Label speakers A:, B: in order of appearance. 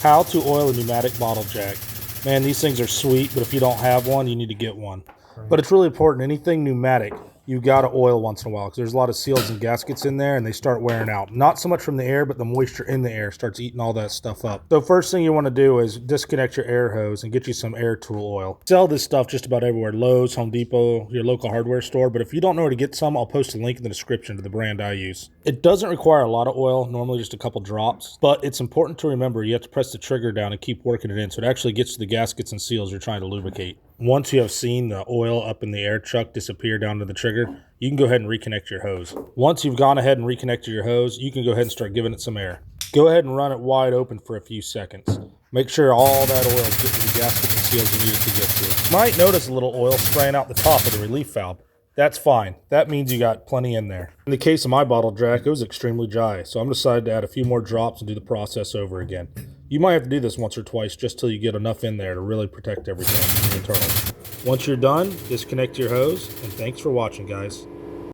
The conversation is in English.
A: How to oil a pneumatic bottle jack. Man, these things are sweet, but if you don't have one, you need to get one. But it's really important. Anything pneumatic, you got to oil once in a while because there's a lot of seals and gaskets in there and they start wearing out. Not so much from the air, but the moisture in the air starts eating all that stuff up. So first thing you want to do is disconnect your air hose and get you some air tool oil. Sell this stuff just about everywhere. Lowe's, Home Depot, your local hardware store. But if you don't know where to get some, I'll post a link in the description to the brand I use. It doesn't require a lot of oil, normally just a couple drops. But it's important to remember you have to press the trigger down and keep working it in so it actually gets to the gaskets and seals you're trying to lubricate. Once you have seen the oil up in the air chuck disappear down to the trigger, you can go ahead and reconnect your hose. Once you've gone ahead and reconnected your hose, you can go ahead and start giving it some air. Go ahead and run it wide open for a few seconds. Make sure all that oil is getting to the gaskets and seals you need it to get to. You might notice a little oil spraying out the top of the relief valve. That's fine. That means you got plenty in there. In the case of my bottle jack, it was extremely dry, so I'm decided to add a few more drops and do the process over again. You might have to do this once or twice just till you get enough in there to really protect everything internal. Once you're done, disconnect your hose, and thanks for watching, guys.